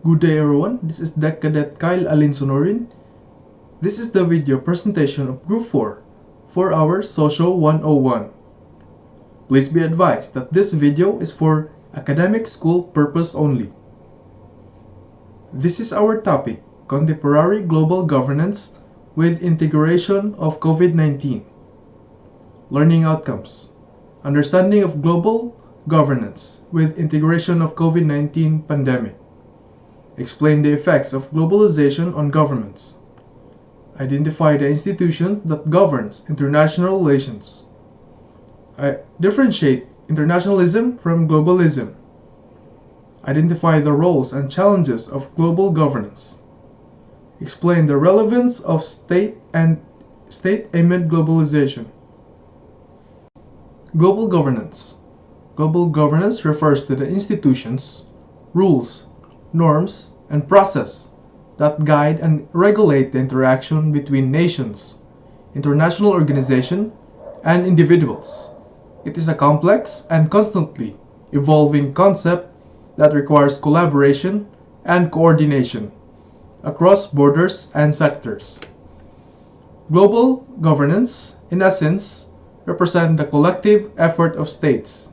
Good day everyone, this is Deck Cadet Kyle Alin Sonorin. This is the video presentation of Group 4 our Social 101. Please be advised that this video is for academic school purpose only. This is our topic, Contemporary Global Governance with Integration of COVID-19. Learning Outcomes. Understanding of Global Governance with Integration of COVID-19 Pandemic. Explain the effects of globalization on governments. Identify the institution that governs international relations. Differentiate internationalism from globalism. Identify the roles and challenges of global governance. Explain the relevance of state amid globalization. Global governance. Global governance refers to the institutions, rules, norms, and process that guide and regulate the interaction between nations, international organizations, and individuals. It is a complex and constantly evolving concept that requires collaboration and coordination across borders and sectors. Global governance, in essence, represents the collective effort of states.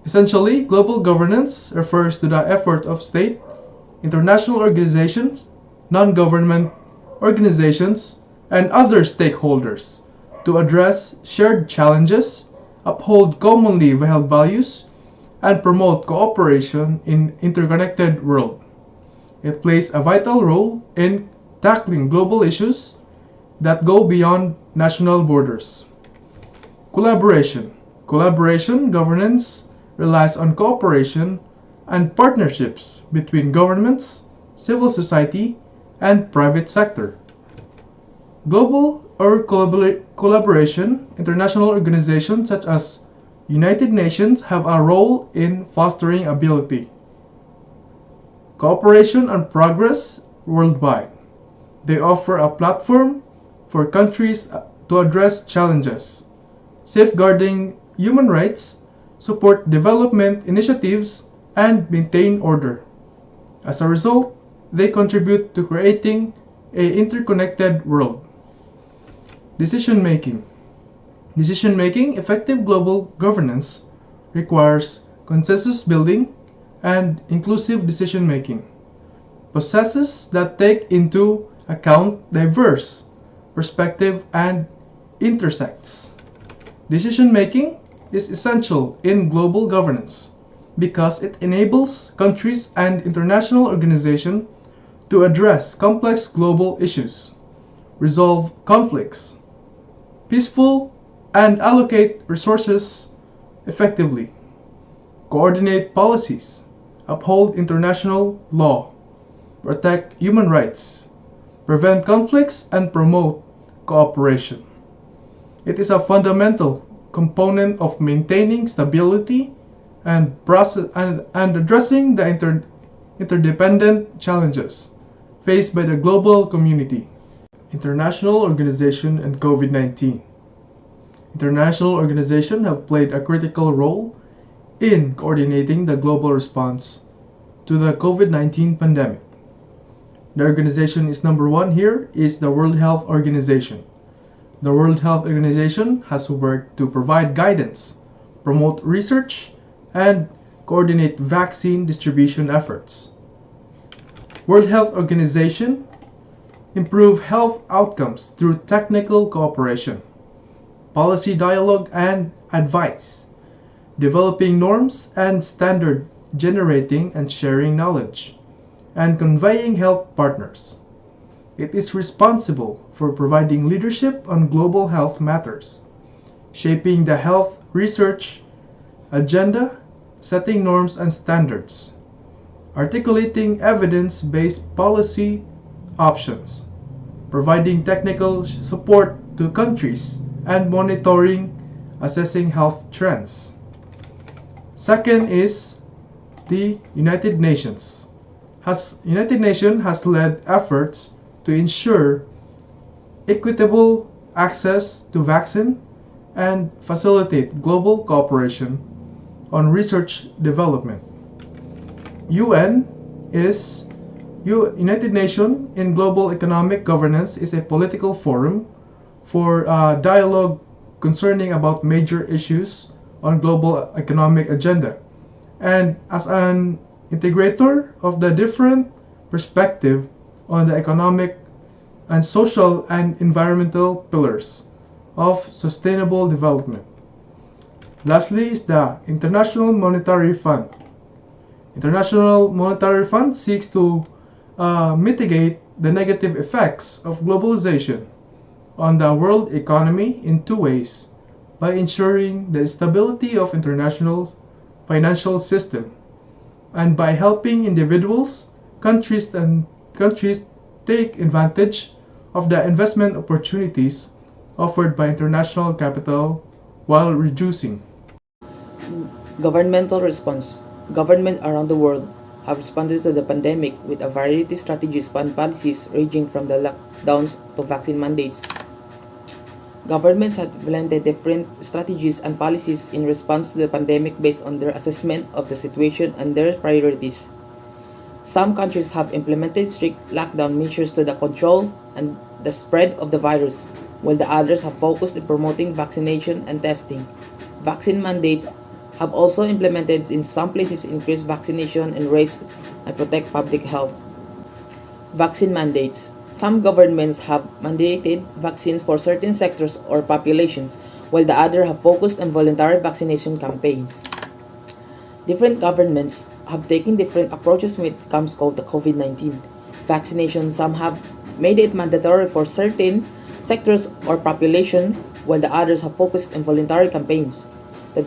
Essentially, global governance refers to the effort of state, international organizations, non-government organizations, and other stakeholders to address shared challenges, uphold commonly held values, and promote cooperation in interconnected world. It plays a vital role in tackling global issues that go beyond national borders. Collaboration. Collaboration governance relies on cooperation and partnerships between governments, civil society, and private sector. Global or collaboration, international organizations such as United Nations have a role in fostering ability, cooperation and progress worldwide. They offer a platform for countries to address challenges, safeguarding human rights, support development initiatives, and maintain order. As a result, they contribute to creating an interconnected world. Decision-making. Decision-making, effective global governance requires consensus building and inclusive decision-making, processes that take into account diverse perspectives and intersects. Decision-making is essential in global governance because it enables countries and international organizations to address complex global issues, resolve conflicts, peacefully, and allocate resources effectively, coordinate policies, uphold international law, protect human rights, prevent conflicts, and promote cooperation. It is a fundamental component of maintaining stability and addressing the interdependent challenges faced by the global community. International organization and COVID-19. International organizations have played a critical role in coordinating the global response to the COVID-19 pandemic. The organization is number one here is the World Health Organization. The World Health Organization has worked to provide guidance, promote research, and coordinate vaccine distribution efforts. World Health Organization improve health outcomes through technical cooperation, policy dialogue and advice, developing norms and standard, generating and sharing knowledge, and conveying health partners. It is responsible for providing leadership on global health matters, shaping the health research agenda, setting norms and standards, articulating evidence-based policy options, providing technical support to countries, and monitoring, assessing health trends. Second is the United Nations. United Nations has led efforts to ensure equitable access to vaccine and facilitate global cooperation on research development. UN is United Nations in Global Economic Governance is a political forum for dialogue concerning about major issues on global economic agenda. And as an integrator of the different perspective on the economic and social and environmental pillars of sustainable development. Lastly is the International Monetary Fund. International Monetary Fund seeks to mitigate the negative effects of globalization on the world economy in two ways: by ensuring the stability of international financial system and by helping individuals, countries take advantage of the investment opportunities offered by international capital while reducing. Governmental response. Governments around the world have responded to the pandemic with a variety of strategies and policies ranging from the lockdowns to vaccine mandates. Governments have implemented different strategies and policies in response to the pandemic based on their assessment of the situation and their priorities. Some countries have implemented strict lockdown measures to the control and the spread of the virus, while the others have focused on promoting vaccination and testing. Vaccine mandates have also implemented in some places increase vaccination and raise and protect public health. Vaccine mandates. Some governments have mandated vaccines for certain sectors or populations, while the others have focused on voluntary vaccination campaigns. Different governments have taken different approaches when it comes to the COVID-19 vaccination. Some have made it mandatory for certain sectors or population, while the others have focused on voluntary campaigns. The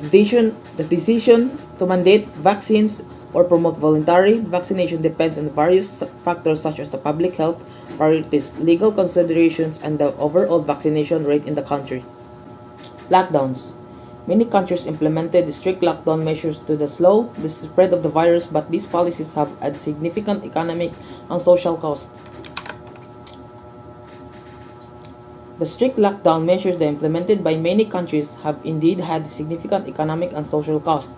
decision to mandate vaccines or promote voluntary vaccination depends on various factors such as the public health priorities, legal considerations, and the overall vaccination rate in the country. Lockdowns. Many countries implemented strict lockdown measures to slow the spread of the virus, but these policies have had significant economic and social costs. The strict lockdown measures that implemented by many countries have indeed had significant economic and social costs.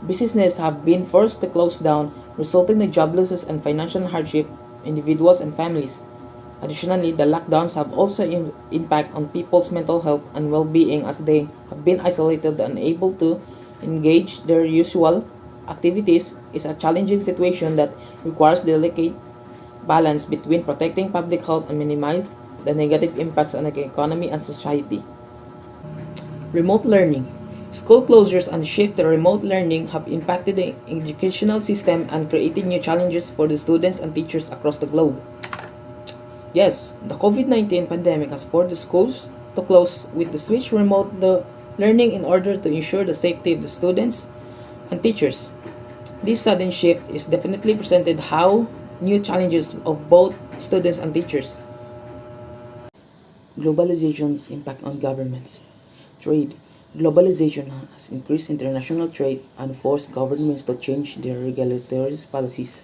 Businesses have been forced to close down, resulting in job losses and financial hardship for individuals and families. Additionally, the lockdowns have also impact on people's mental health and well-being as they have been isolated and unable to engage their usual activities. Is a challenging situation that requires delicate balance between protecting public health and minimize the negative impacts on the economy and society. Remote learning. School closures and the shift to remote learning have impacted the educational system and created new challenges for the students and teachers across the globe. Yes, the COVID-19 pandemic has forced the schools to close with the switch remote learning in order to ensure the safety of the students and teachers. This sudden shift is definitely presented how new challenges of both students and teachers. Globalization's impact on governments. Trade. Globalization has increased international trade and forced governments to change their regulatory policies.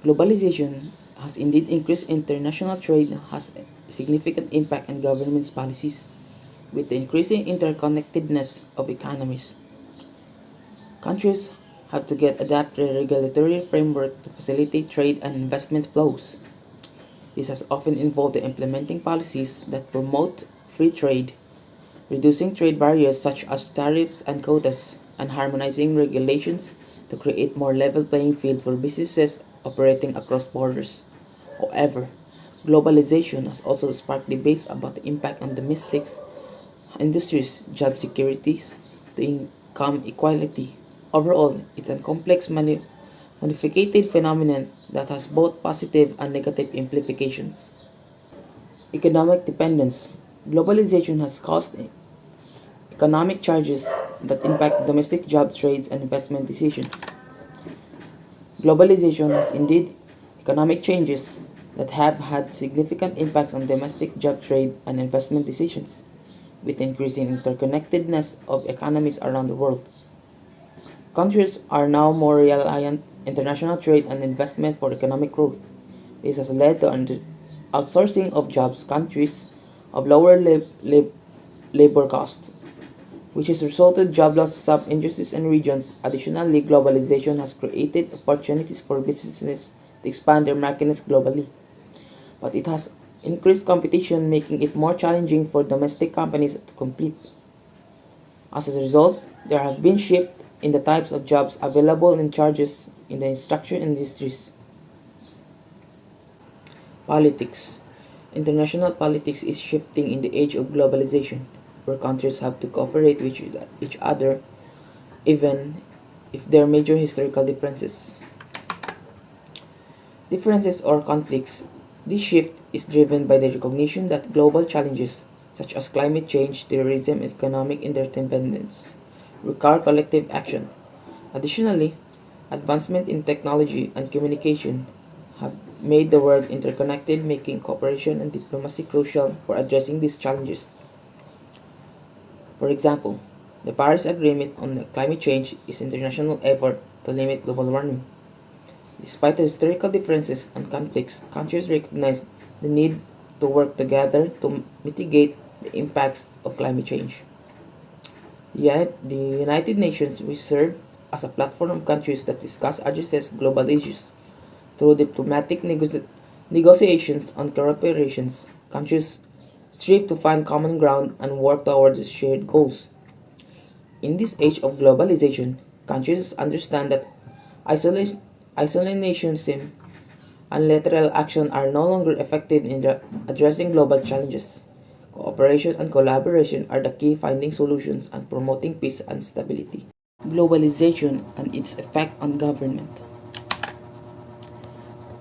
Globalization has indeed increased international trade has a significant impact on governments' policies. With the increasing interconnectedness of economies, countries have to adapt their regulatory framework to facilitate trade and investment flows. This has often involved implementing policies that promote free trade, reducing trade barriers such as tariffs and quotas, and harmonizing regulations to create more level playing field for businesses operating across borders. However, globalization has also sparked debates about the impact on domestic industries, job securities, to income equality. Overall, it's a complex manifested phenomenon that has both positive and negative implications. Economic dependence. Globalization has caused economic charges that impact domestic job trades and investment decisions. Globalization has indeed economic changes that have had significant impacts on domestic job trade and investment decisions, with increasing interconnectedness of economies around the world. Countries are now more reliant on international trade and investment for economic growth. This has led to outsourcing of jobs, countries of lower labor costs, which has resulted job loss to some industries and regions. Additionally, globalization has created opportunities for businesses to expand their markets globally, but it has increased competition, making it more challenging for domestic companies to compete. As a result, there have been shifts in the types of jobs available and charges in the structured industries. Politics. International politics is shifting in the age of globalization, where countries have to cooperate with each other even if there are major historical differences or conflicts. This shift is driven by the recognition that global challenges such as climate change, terrorism, and economic interdependence require collective action. Additionally, advancement in technology and communication have made the world interconnected, making cooperation and diplomacy crucial for addressing these challenges. For example, the Paris Agreement on climate change is an international effort to limit global warming. Despite the historical differences and conflicts, countries recognize the need to work together to mitigate the impacts of climate change. The United Nations, which serve as a platform of countries that discuss addresses global issues through diplomatic negotiations on cooperations, countries strive to find common ground and work towards shared goals. In this age of globalization, countries understand that isolationism and lateral action are no longer effective in addressing global challenges. Cooperation and collaboration are the key finding solutions and promoting peace and stability. Globalization and its effect on government.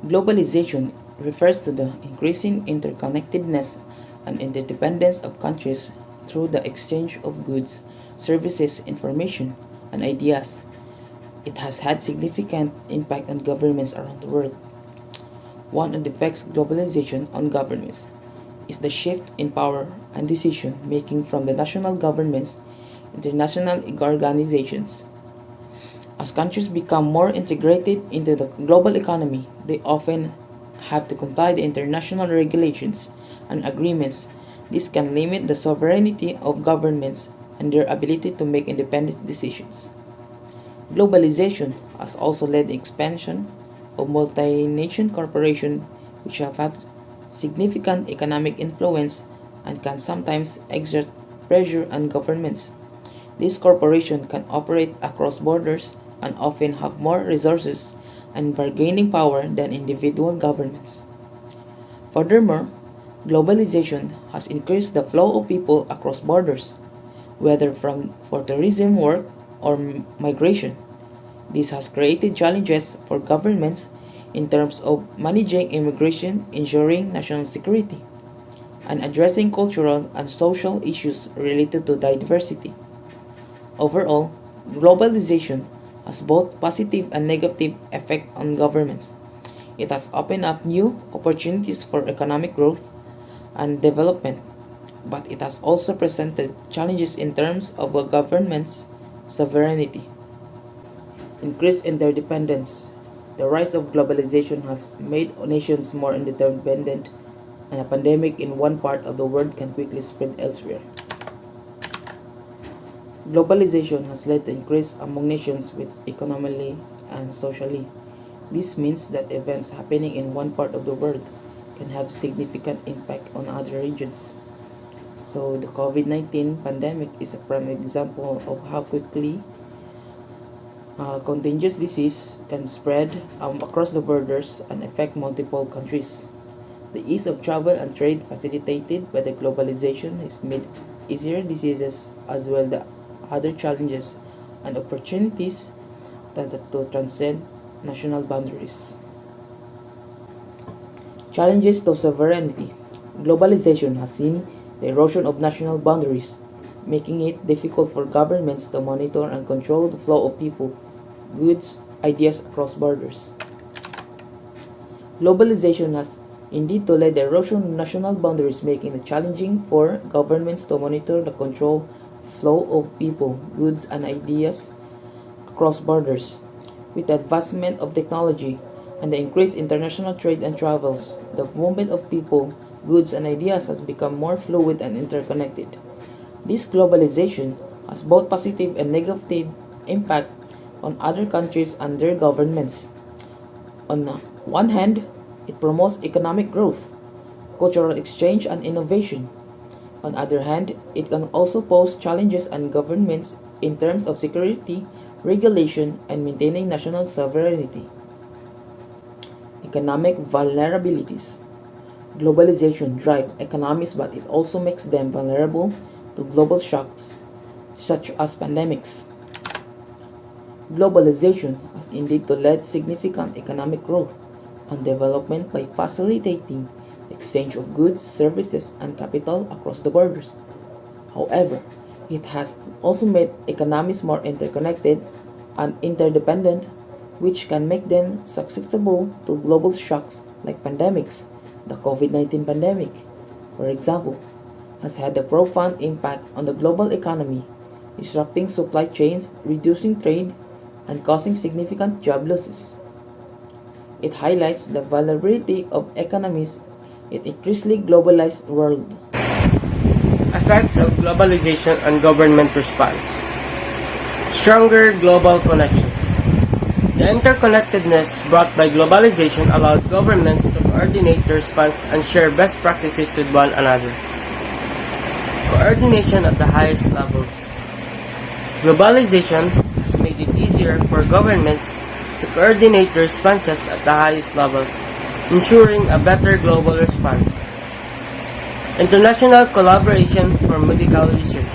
Globalization refers to the increasing interconnectedness and interdependence of countries through the exchange of goods, services, information, and ideas. It has had significant impact on governments around the world. One of the effects of globalization on governments is the shift in power and decision making from the national governments to international organizations. As countries become more integrated into the global economy, they often have to comply with international regulations and agreements. This can limit the sovereignty of governments and their ability to make independent decisions. Globalization has also led the expansion of multinational corporations which have significant economic influence and can sometimes exert pressure on governments. These corporations can operate across borders and often have more resources and bargaining power than individual governments. Furthermore, globalization has increased the flow of people across borders, whether for tourism work or migration. This has created challenges for governments in terms of managing immigration, ensuring national security, and addressing cultural and social issues related to diversity. Overall, globalization has both positive and negative effects on governments. It has opened up new opportunities for economic growth and development, but it has also presented challenges in terms of a government's sovereignty. Increased interdependence. The rise of globalization has made nations more interdependent, and a pandemic in one part of the world can quickly spread elsewhere. Globalization has led to increase among nations both economically and socially. This means that events happening in one part of the world can have significant impact on other regions. So the COVID-19 pandemic is a prime example of how quickly contagious disease can spread across the borders and affect multiple countries. The ease of travel and trade facilitated by the globalization has made easier diseases as well as other challenges and opportunities to transcend national boundaries. Challenges to sovereignty. Globalization has seen the erosion of national boundaries, making it difficult for governments to monitor and control the flow of people, goods, ideas across borders. Globalization has indeed led the erosion of national boundaries, making it challenging for governments to monitor the control flow of people, goods, and ideas across borders. With the advancement of technology and the increased international trade and travels, the movement of people, goods, and ideas has become more fluid and interconnected. This globalization has both positive and negative impact on other countries and their governments. On one hand, it promotes economic growth, cultural exchange, and innovation. On the other hand, it can also pose challenges on governments in terms of security, regulation, and maintaining national sovereignty. Economic vulnerabilities. Globalization drives economies, but it also makes them vulnerable to global shocks such as pandemics. Globalization has indeed led significant economic growth and development by facilitating exchange of goods, services, and capital across the borders. However, it has also made economies more interconnected and interdependent, which can make them susceptible to global shocks like pandemics. The COVID-19 pandemic, for example, has had a profound impact on the global economy, disrupting supply chains, reducing trade, and causing significant job losses. It highlights the vulnerability of economies in an increasingly globalized world. Effects of globalization and government response. Stronger global connections. The interconnectedness brought by globalization allowed governments to coordinate their response and share best practices with one another. Coordination at the highest levels. Globalization has made it easier for governments to coordinate their responses at the highest levels, ensuring a better global response. International collaboration for medical research.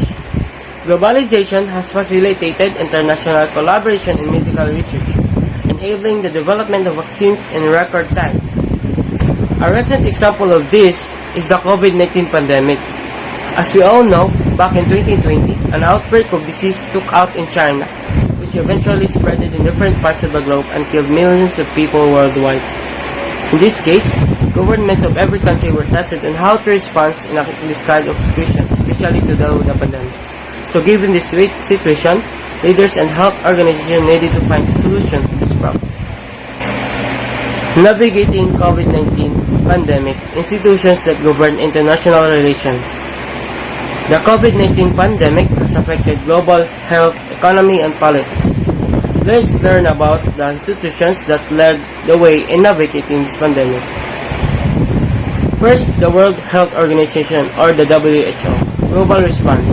Globalization has facilitated international collaboration in medical research, enabling the development of vaccines in record time. A recent example of this is the COVID-19 pandemic. As we all know, back in 2020, an outbreak of disease took out in China, which eventually spread in different parts of the globe and killed millions of people worldwide. In this case, governments of every country were tested on how to respond in this kind of situation, especially to the pandemic. So given this situation, leaders and health organizations needed to find a solution to this problem. Navigating COVID-19 pandemic, institutions that govern international relations. The COVID-19 pandemic has affected global health, economy, and politics. Let's learn about the institutions that led the way in navigating this pandemic. First, the World Health Organization or the WHO. Global response.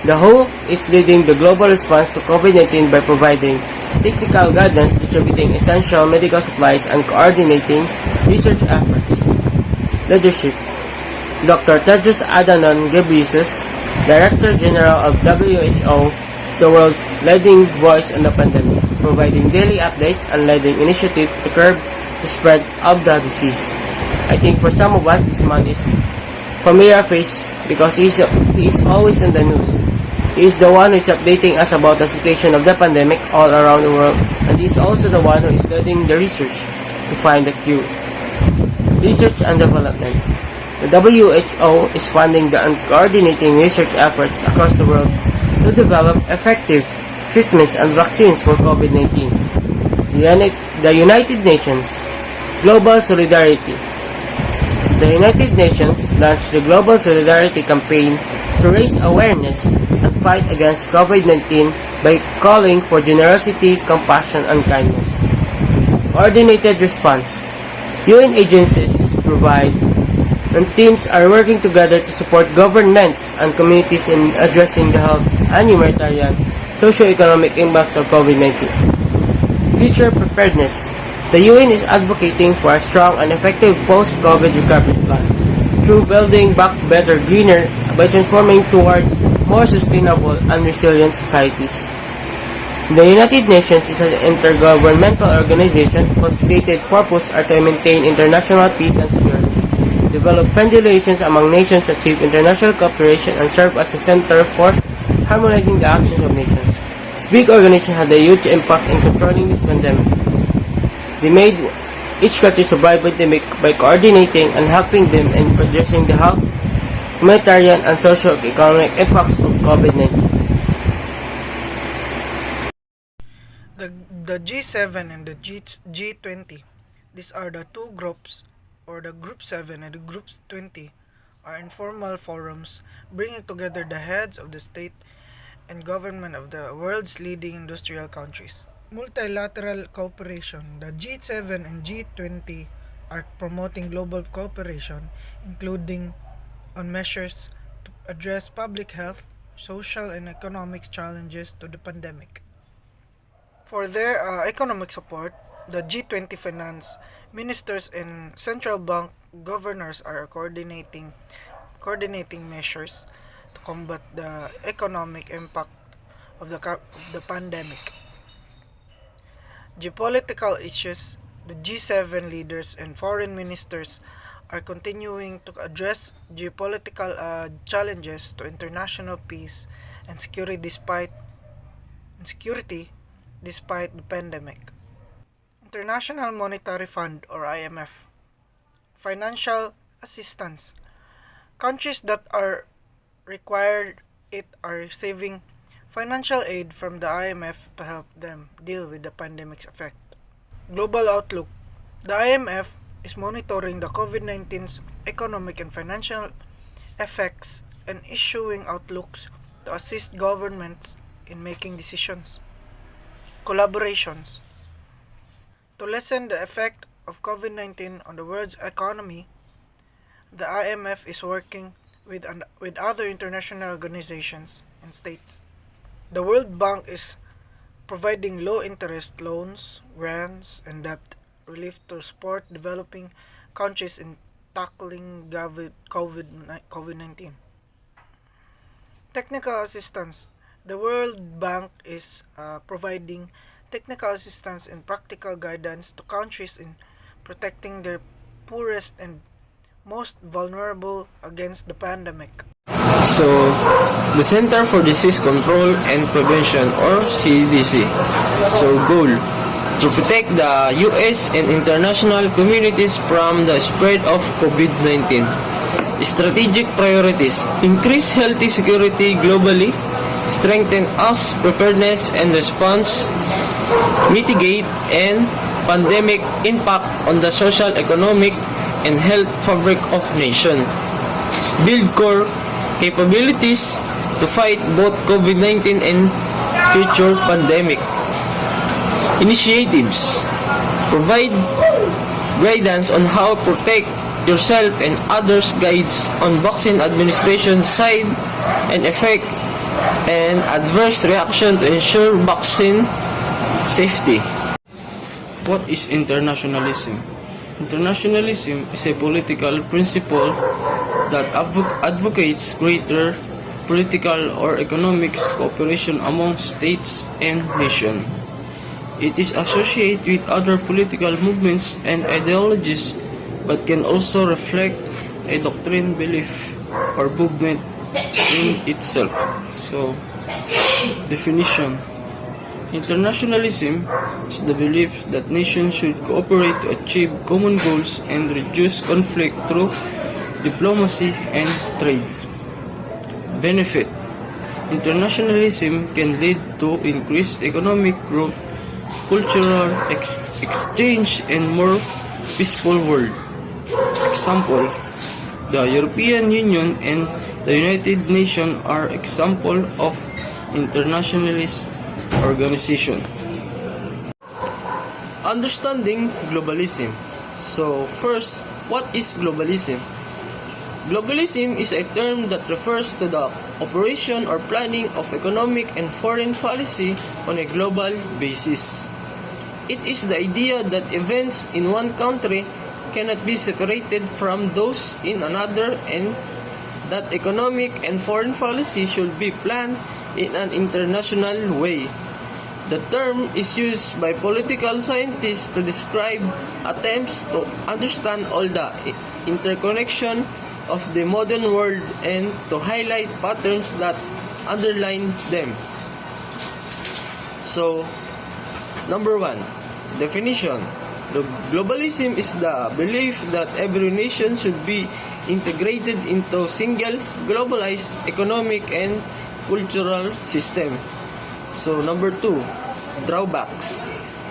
The WHO is leading the global response to COVID-19 by providing technical guidance, distributing essential medical supplies, and coordinating research efforts. Leadership. Dr. Tedros Adhanom Ghebreyesus, Director General of WHO, is the world's leading voice on the pandemic, providing daily updates and leading initiatives to curb the spread of the disease. I think for some of us, this man is familiar face because he is always in the news. He is the one who is updating us about the situation of the pandemic all around the world, and he is also the one who is leading the research to find the cure. Research and development. The WHO is funding and coordinating research efforts across the world to develop effective treatments and vaccines for COVID-19. The United Nations. Global Solidarity. The United Nations launched the Global Solidarity Campaign to raise awareness and fight against COVID-19 by calling for generosity, compassion, and kindness. Coordinated response. UN agencies provide and teams are working together to support governments and communities in addressing the health and humanitarian socio-economic impacts of COVID-19. Future preparedness. The UN is advocating for a strong and effective post-COVID recovery plan through building back better, greener by transforming towards more sustainable and resilient societies. The United Nations is an intergovernmental organization whose stated purpose are to maintain international peace and security, develop friendly relations among nations, achieve international cooperation, and serve as a center for harmonizing the actions of nations. This big organization had a huge impact in controlling this pandemic. They made each country survive the pandemic by coordinating and helping them in addressing the health, humanitarian, and socio-economic impacts of COVID-19. The G7 and the G20, these are the two groups, or the Group 7 and the Group 20, are informal forums bringing together the heads of the state and government of the world's leading industrial countries. Multilateral cooperation. The G7 and G20 are promoting global cooperation, including on measures to address public health, social, and economic challenges to the pandemic. For their economic support, the G20 finance ministers and central bank governors are coordinating measures to combat the economic impact of the pandemic. Geopolitical issues. The G7 leaders and foreign ministers are continuing to address geopolitical challenges to international peace and security despite the pandemic. International Monetary Fund or IMF. Financial assistance. Countries that are required it are receiving financial aid from the IMF to help them deal with the pandemic's effect. Global outlook. The IMF is monitoring the COVID-19's economic and financial effects and issuing outlooks to assist governments in making decisions. Collaborations. To lessen the effect of COVID-19 on the world's economy, the IMF is working with other international organizations and states. The World Bank is providing low-interest loans, grants, and debt relief to support developing countries in tackling COVID-19. Technical assistance. The World Bank is providing technical assistance and practical guidance to countries in protecting their poorest and most vulnerable against the pandemic. So, the Center for Disease Control and Prevention or CDC. So, goal to protect the US and international communities from the spread of COVID-19. Strategic priorities: increase healthy security globally, strengthen us preparedness and response, mitigate and pandemic impact on the social, economic, and health fabric of nation. Build core capabilities to fight both COVID-19 and future pandemic. Initiatives. Provide guidance on how to protect yourself and others, guides on vaccine administration side and effect and adverse reaction to ensure vaccine safety. What is internationalism? Internationalism is a political principle that advocates greater political or economic cooperation among states and nations. It is associated with other political movements and ideologies, but can also reflect a doctrine, belief, or movement in itself. So, definition. Internationalism is the belief that nations should cooperate to achieve common goals and reduce conflict through diplomacy and trade. Benefit. Internationalism can lead to increased economic growth, cultural exchange, and more peaceful world. Example, the European Union and the United Nations are example of internationalist organization. Understanding globalism. So first, what is globalism? Globalism is a term that refers to the operation or planning of economic and foreign policy on a global basis. It is the idea that events in one country cannot be separated from those in another, and that economic and foreign policy should be planned in an international way. The term is used by political scientists to describe attempts to understand all the interconnection of the modern world and to highlight patterns that underline them. So, number 1, definition. Globalism is the belief that every nation should be integrated into single globalized economic and cultural system. So, number 2, drawbacks.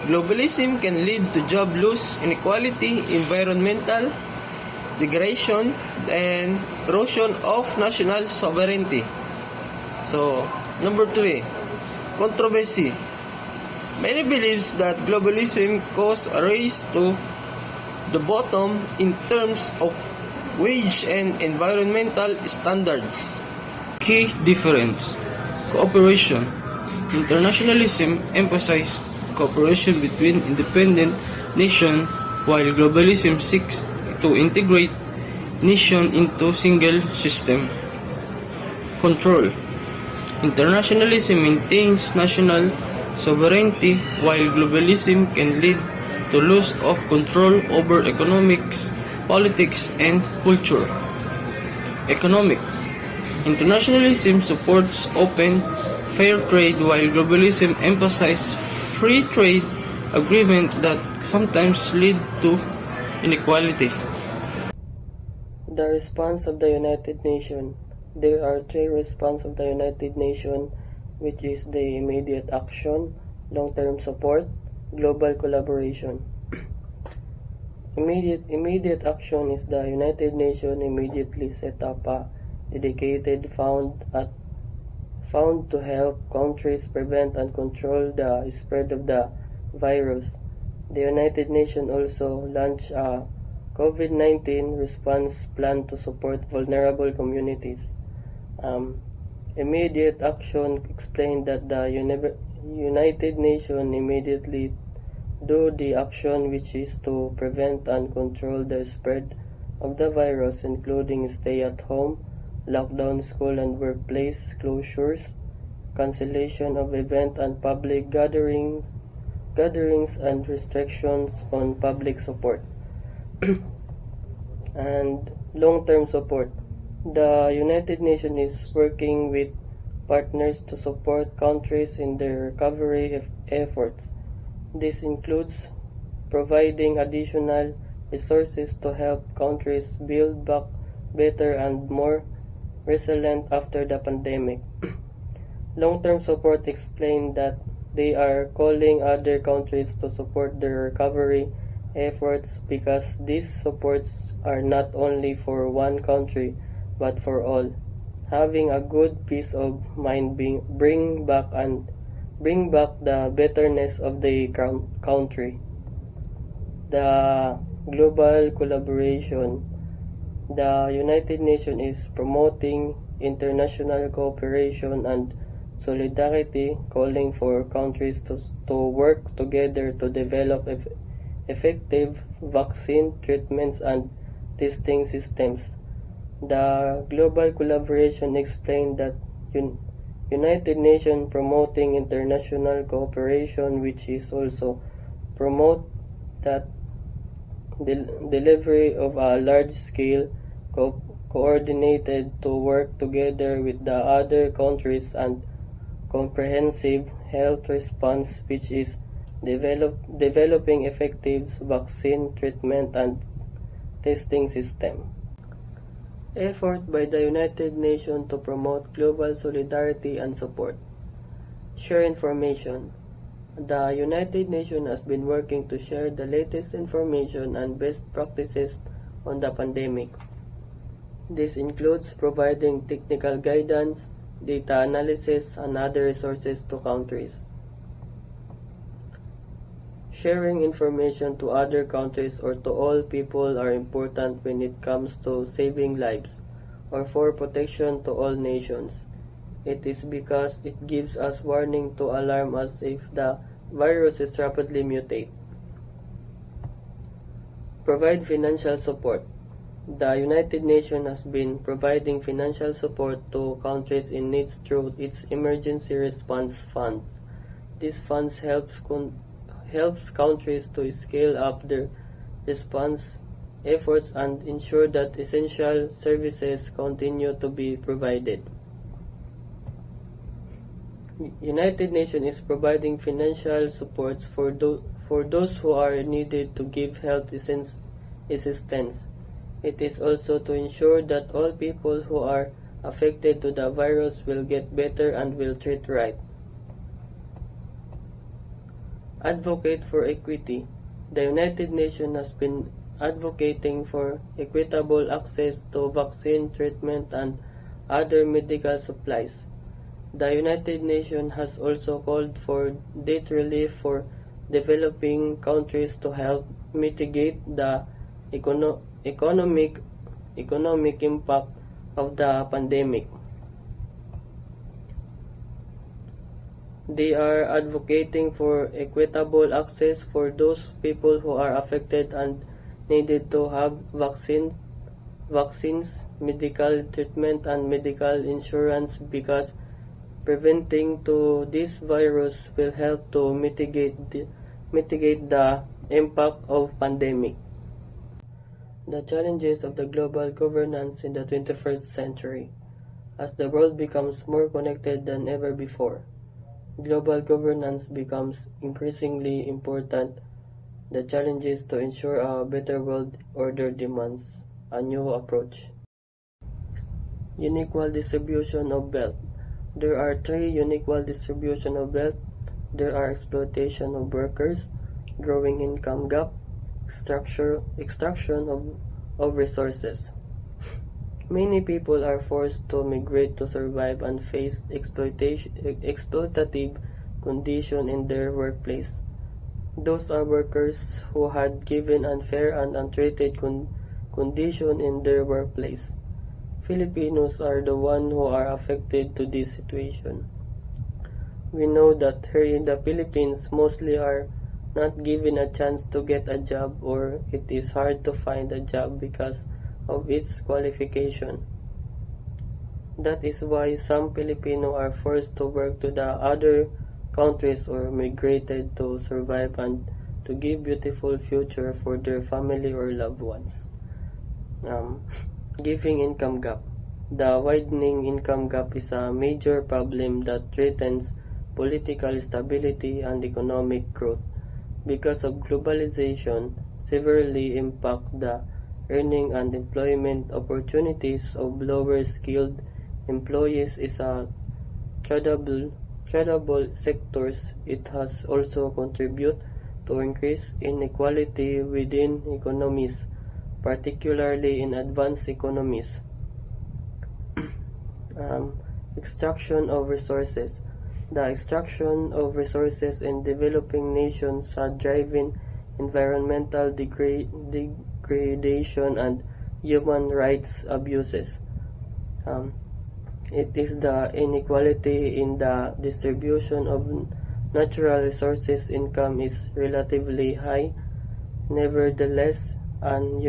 Globalism can lead to job loss, inequality, environmental degradation, and erosion of national sovereignty. So, Number 3. Controversy. Many believes that globalism caused a race to the bottom in terms of wage and environmental standards. Key difference: cooperation. Internationalism emphasizes cooperation between independent nations, while globalism seeks to integrate nations into single system. Control. Internationalism maintains national sovereignty, while globalism can lead to loss of control over economics, politics, and culture. Economic. Internationalism supports open, fair trade, while globalism emphasizes free trade agreements that sometimes lead to inequality. The response of the United Nations. There are three responses of the United Nations, which is the immediate action, long-term support, global collaboration. Immediate action is the United Nations immediately set up a dedicated fund to help countries prevent and control the spread of the virus. The United Nations also launched a COVID-19 response plan to support vulnerable communities. Immediate action explained that the United Nations immediately do the action, which is to prevent and control the spread of the virus, including stay at home, lockdown, school and workplace closures, cancellation of event and public gatherings and restrictions on public support. And long-term support. The United Nations is working with partners to support countries in their recovery efforts. This includes providing additional resources to help countries build back better and more resilient after the pandemic. Long-term support explained that they are calling other countries to support their recovery efforts because these supports are not only for one country but for all. Having a good peace of mind bring back the betterness of the country. The global collaboration. The United Nations is promoting international cooperation and solidarity, calling for countries to work together to develop effective vaccine treatments and testing systems. The global collaboration explained that United Nations promoting international cooperation, which is also promote that delivery of a large-scale coordinated to work together with the other countries and comprehensive health response, which is developing effective vaccine treatment and testing system. Effort by the United Nations to promote global solidarity and support. Share information. The United Nations has been working to share the latest information and best practices on the pandemic. This includes providing technical guidance, data analysis, and other resources to countries. Sharing information to other countries or to all people are important when it comes to saving lives or for protection to all nations. It is because it gives us warning to alarm us if the virus is rapidly mutate. Provide financial support. The United Nations has been providing financial support to countries in need through its emergency response funds. These funds helps countries to scale up their response efforts and ensure that essential services continue to be provided. United Nations is providing financial supports for those who are needed to give health assistance. It is also to ensure that all people who are affected to the virus will get better and will treat right. Advocate for equity. The United Nations has been advocating for equitable access to vaccine treatment and other medical supplies. The United Nations has also called for debt relief for developing countries to help mitigate the economic impact of the pandemic. They are advocating for equitable access for those people who are affected and needed to have vaccines, medical treatment, and medical insurance because preventing to this virus will help to mitigate the impact of pandemic. The challenges of the global governance in the 21st century. As the world becomes more connected than ever before, global governance becomes increasingly important. The challenges to ensure a better world order demands a new approach. Unequal distribution of wealth. There are three unequal distribution of wealth. There are exploitation of workers, growing income gap, extraction of resources. Many people are forced to migrate to survive and face exploitative conditions in their workplace. Those are workers who had given unfair and untreated conditions in their workplace. Filipinos are the ones who are affected to this situation. We know that here in the Philippines mostly are not given a chance to get a job, or it is hard to find a job because of its qualification. That is why some Filipino are forced to work to the other countries or migrated to survive and to give beautiful future for their family or loved ones. Giving income gap. The widening income gap is a major problem that threatens political stability and economic growth because of globalization severely impact the earning and employment opportunities of lower skilled employees is a tradable sectors. It has also contributed to increase inequality within economies, particularly in advanced economies. Extraction of resources. The extraction of resources in developing nations are driving environmental degradation and human rights abuses. It is the inequality in the distribution of natural resources. Income is relatively high. Nevertheless, an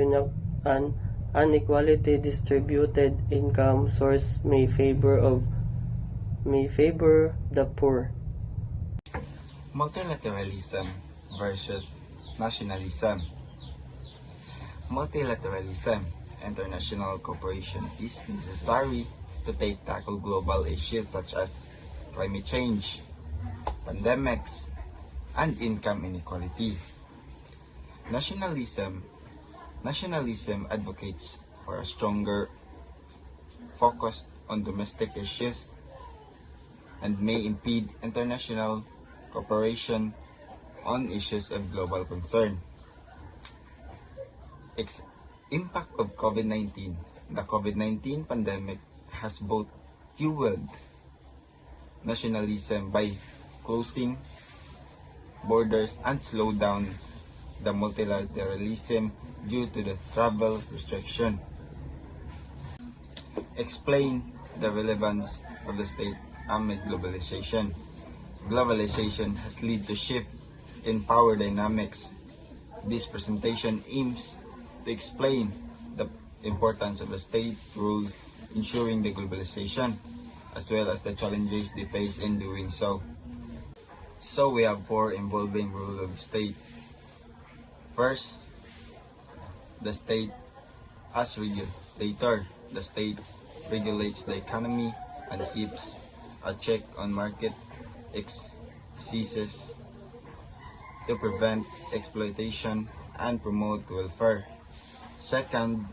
unequality distributed income source may favor the poor. Multilateralism versus nationalism. Multilateralism, international cooperation, is necessary to tackle global issues such as climate change, pandemics, and income inequality. Nationalism advocates for a stronger focus on domestic issues and may impede international cooperation on issues of global concern. Impact of COVID-19. The COVID-19 pandemic has both fueled nationalism by closing borders and slowed down the multilateralism due to the travel restriction. Explain the relevance of the state amid globalization. Globalization has led to shift in power dynamics. This presentation aims to explain the importance of the state role ensuring the globalization, as well as the challenges they face in doing so. So we have four involving role of state. First, the state as regulator. The state regulates the economy and keeps a check on market excesses to prevent exploitation and promote welfare. Second,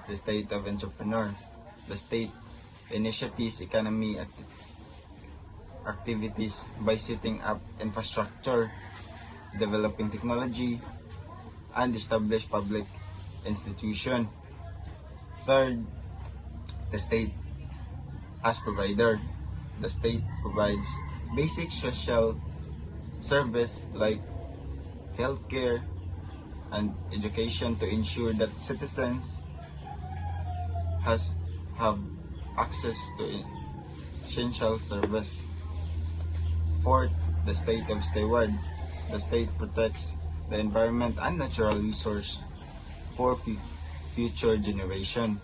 the state of entrepreneur. The state initiates economy activities by setting up infrastructure, developing technology, and establish public institution. Third, the state as provider. the state provides basic social service like healthcare and education to ensure that citizens have access to essential service. Fourth, the state of steward. The state protects the environment and natural resource for future generation.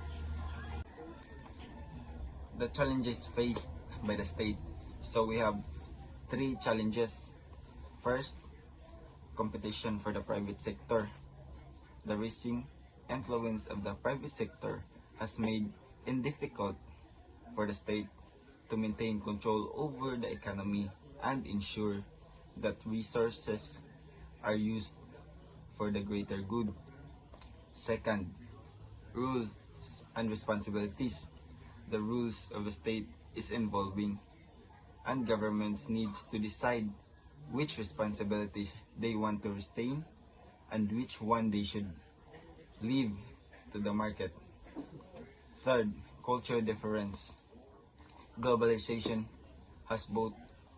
The challenges faced by the state. So we have three challenges. First, competition for the private sector. The rising influence of the private sector has made it difficult for the state to maintain control over the economy and ensure that resources are used for the greater good. Second, rules and responsibilities. The rules of the state is evolving, and governments needs to decide which responsibilities they want to retain and which one they should leave to the market. Third, culture difference. Globalization has both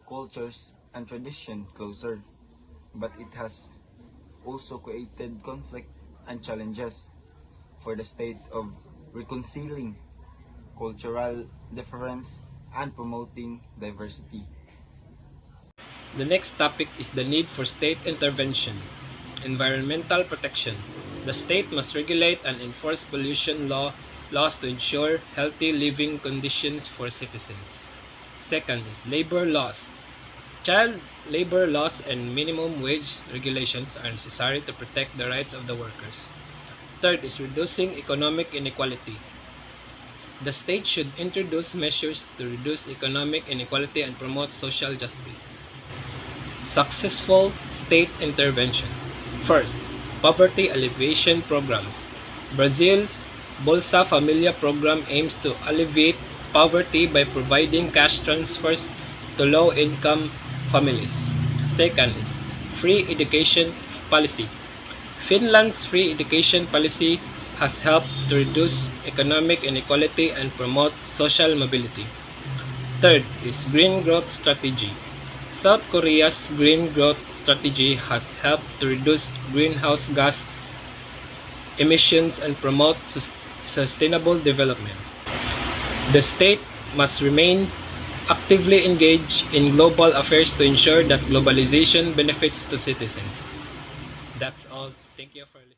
cultures and tradition closer, but it has also created conflict and challenges for the state of reconciling cultural difference and promoting diversity. The next topic is the need for state intervention. Environmental protection. The state must regulate and enforce pollution laws to ensure healthy living conditions for citizens. Second is labor laws. Child labor laws and minimum wage regulations are necessary to protect the rights of the workers. Third is reducing economic inequality. The state should introduce measures to reduce economic inequality and promote social justice. Successful state intervention. First, poverty alleviation programs. Brazil's Bolsa Familia program aims to alleviate poverty by providing cash transfers to low-income families. Second is free education policy. Finland's free education policy has helped to reduce economic inequality and promote social mobility. Third is green growth strategy. South Korea's green growth strategy has helped to reduce greenhouse gas emissions and promote sustainable development. The state must remain actively engaged in global affairs to ensure that globalization benefits to citizens. That's all. Thank you for listening.